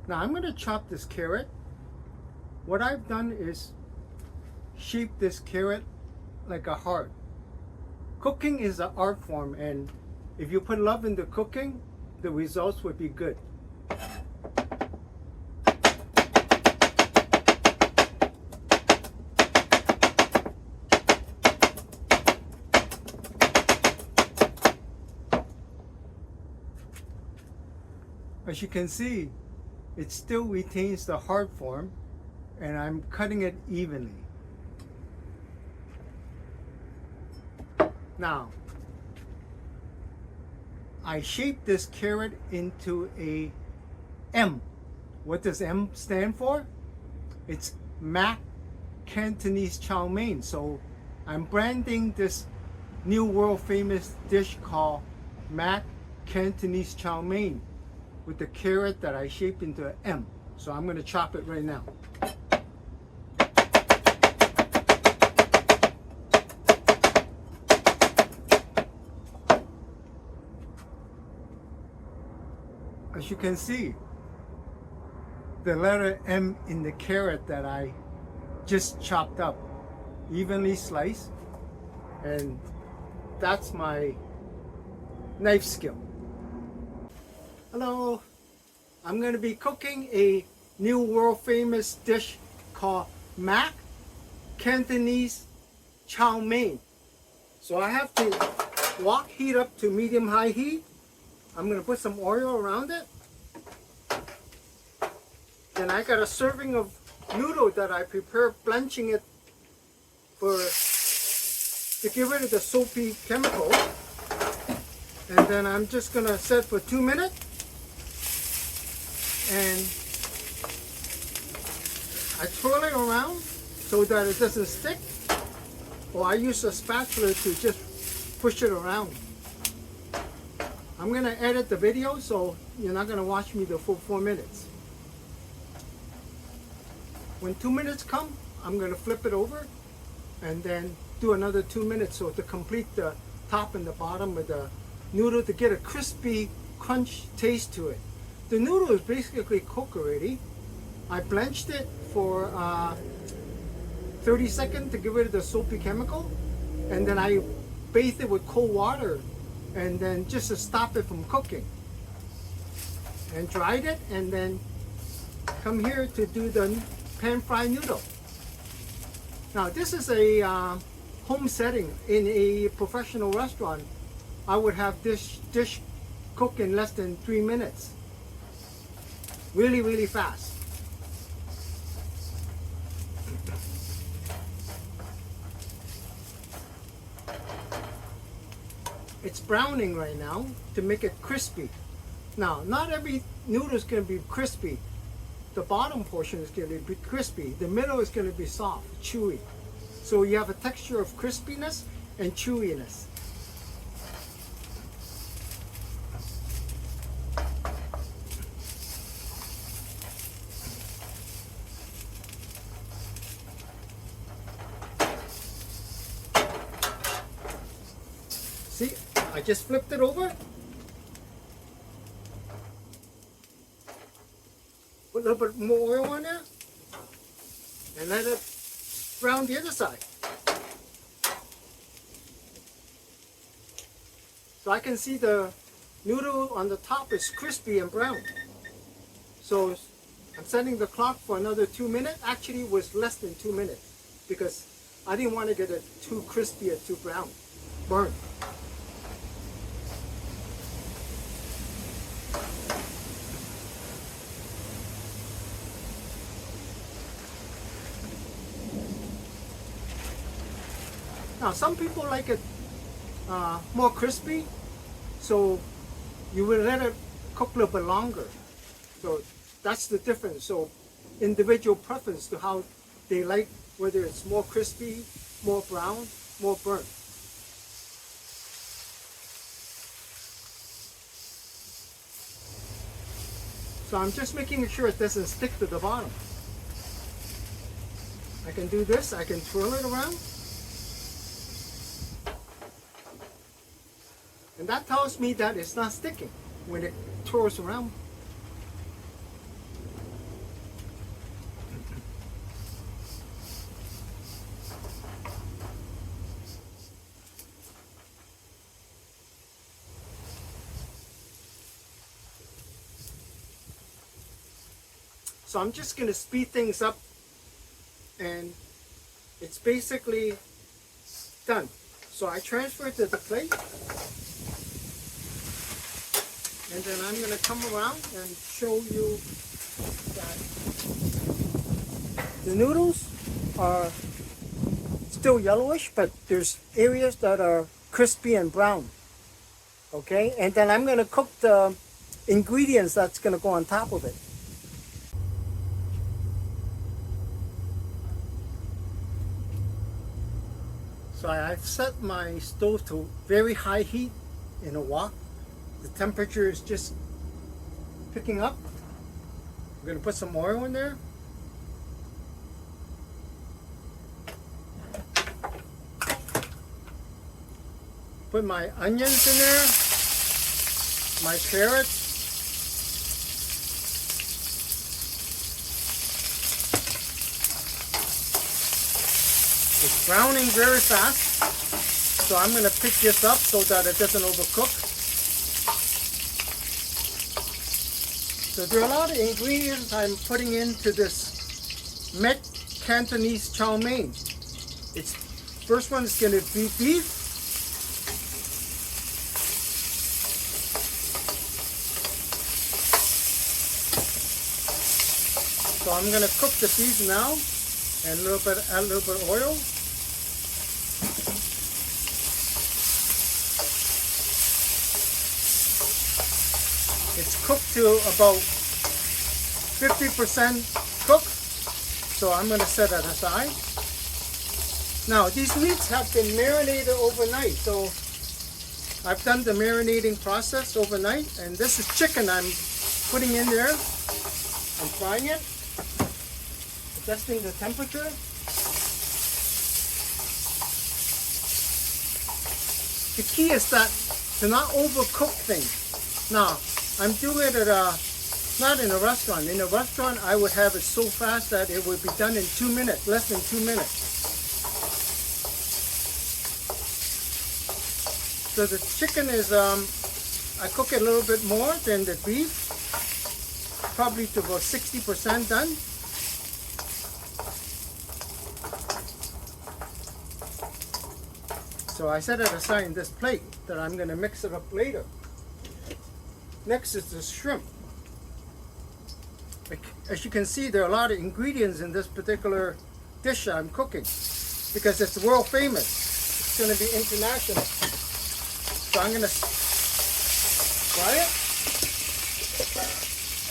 Now I'm going to chop this carrot. What I've done is shape this carrot like a heart. Cooking is an art form, and if you put love into cooking, the results would be good. As you can see, it still retains the hard form, and I'm cutting it evenly. Now, I shaped this carrot into a M. What does M stand for? It's Mac Cantonese Chow Mein. So I'm branding this new world famous dish called Mac Cantonese Chow Mein with the carrot that I shaped into an M. So I'm going to chop it right now. As you can see, the letter M in the carrot that I just chopped up, evenly sliced, and that's my knife skill. Hello, I'm going to be cooking a new world famous dish called Mac Cantonese Chow Mein. So I have to wok heat up to medium high heat. I'm going to put some oil around it. Then I got a serving of noodle that I prepared, blanching it to get rid of the soapy chemical. And then I'm just going to set for 2 minutes. And I twirl it around so that it doesn't stick. Or I use a spatula to just push it around. I'm going to edit the video, so you're not going to watch me the full 4 minutes. When 2 minutes come, I'm going to flip it over and then do another 2 minutes so to complete the top and the bottom of the noodle to get a crispy crunch taste to it. The noodle is basically cooked already. I blanched it for 30 seconds to get rid of the soapy chemical, and then I bathed it with cold water and then just to stop it from cooking, and dried it, and then come here to do the pan fried noodle. Now this is a home setting. In a professional restaurant, I would have this dish cook in less than 3 minutes. Really, really fast. It's browning right now to make it crispy. Now, not every noodle is going to be crispy. The bottom portion is going to be crispy. The middle is going to be soft, chewy. So you have a texture of crispiness and chewiness. See, I just flipped it over. Put a little bit more oil on there and let it brown the other side. So I can see the noodle on the top is crispy and brown. So I'm setting the clock for another 2 minutes. Actually it was less than 2 minutes because I didn't want to get it too crispy or too brown, burnt. Now some people like it more crispy, so you will let it cook a little bit longer. So that's the difference. So individual preference to how they like, whether it's more crispy, more brown, more burnt. So I'm just making sure it doesn't stick to the bottom. I can do this, I can twirl it around. And that tells me that it's not sticking when it twirls around. So I'm just going to speed things up, and it's basically done. So I transfer it to the plate, and then I'm going to come around and show you that the noodles are still yellowish, but there's areas that are crispy and brown. Okay, and then I'm going to cook the ingredients that's going to go on top of it. So I've set my stove to very high heat in a wok. The temperature is just picking up. I'm going to put some oil in there. Put my onions in there, my carrots, it's browning very fast, so I'm going to pick this up so that it doesn't overcook. So there are a lot of ingredients I'm putting into this Cantonese chow mein. It's first one is going to be beef. So I'm going to cook the beef now, and add a little bit of oil. It's cooked to about 50% cooked, so I'm going to set it aside. Now these meats have been marinated overnight, so I've done the marinating process overnight, and this is chicken I'm putting in there. I'm frying it. Adjusting the temperature. The key is that to not overcook things. Now, I'm doing it not in a restaurant. In a restaurant, I would have it so fast that it would be done in 2 minutes, less than 2 minutes. So the chicken is, I cook it a little bit more than the beef, probably to about 60% done. So I set it aside in this plate that I'm going to mix it up later. Next is the shrimp. As you can see, there are a lot of ingredients in this particular dish I'm cooking because it's world famous. It's going to be international. So I'm going to fry it.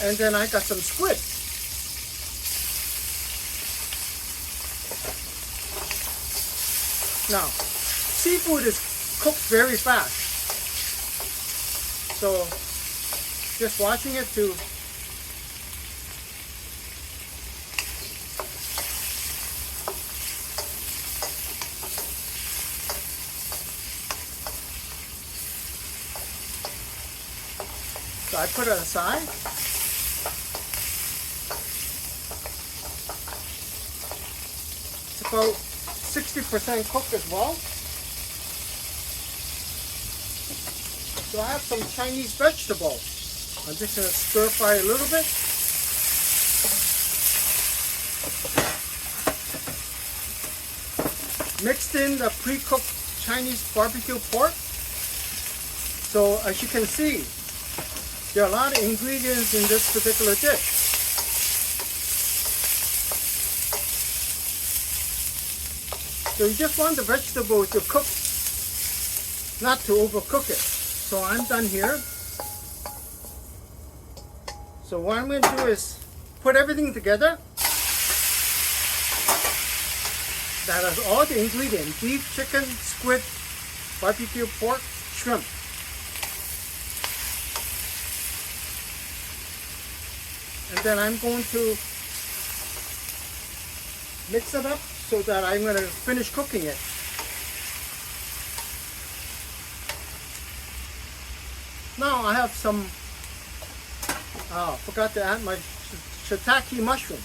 And then I got some squid. Now, seafood is cooked very fast, so just watching it to so I put it aside. It's about 60% cooked as well. So I have some Chinese vegetables. I'm just going to stir fry a little bit. Mixed in the pre-cooked Chinese barbecue pork. So as you can see, there are a lot of ingredients in this particular dish. So you just want the vegetable to cook, not to overcook it. So I'm done here. So what I'm going to do is put everything together. That has all the ingredients: beef, chicken, squid, barbecue pork, shrimp. And then I'm going to mix it up so that I'm going to finish cooking it. Now I have some, forgot to add my shiitake mushroom.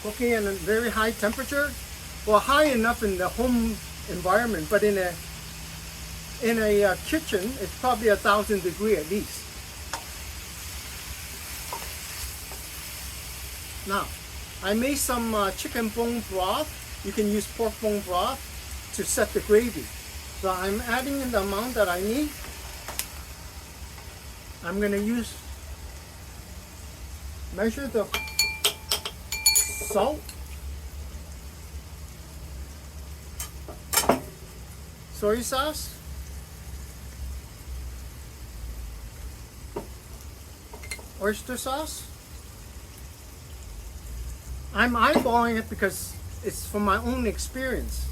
Cooking at a very high temperature well, high enough in the home environment, but in a kitchen, it's probably 1,000 degrees at least. Now, I made some chicken bone broth. You can use pork bone broth to set the gravy. So I'm adding in the amount that I need. I'm going to measure the salt, soy sauce, oyster sauce. I'm eyeballing it because it's from my own experience.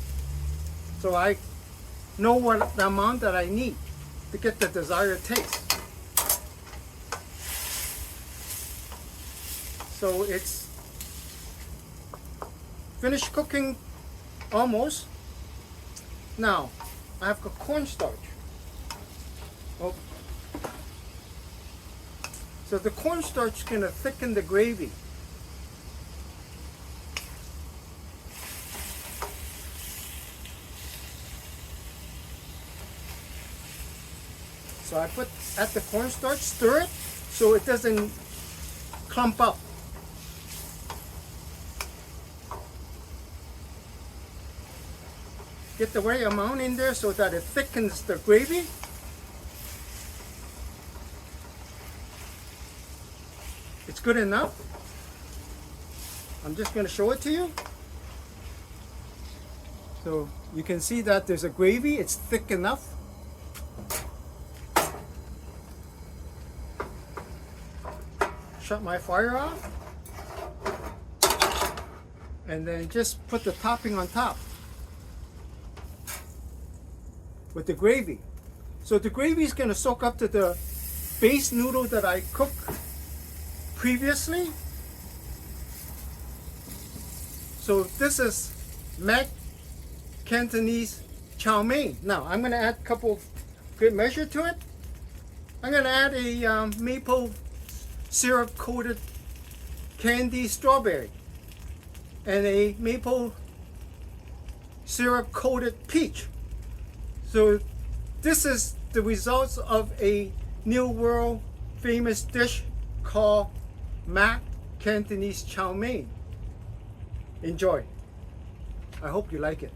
So I know what the amount that I need to get the desired taste. So it's finished cooking almost. Now I have got cornstarch. Oh. So the cornstarch is going to thicken the gravy. So I add the cornstarch, stir it so it doesn't clump up. Get the right amount in there so that it thickens the gravy. It's good enough. I'm just going to show it to you. So you can see that there's a gravy, it's thick enough. Shut my fire off. And then just put the topping on top with the gravy. So the gravy is going to soak up to the base noodle that I cooked previously. So this is Cantonese Chow Mein. Now I'm going to add a couple of good measure to it. I'm going to add a maple syrup coated candy strawberry and a maple syrup coated peach. So this is the results of a new world famous dish called Cantonese Chow Mein. Enjoy. I hope you like it.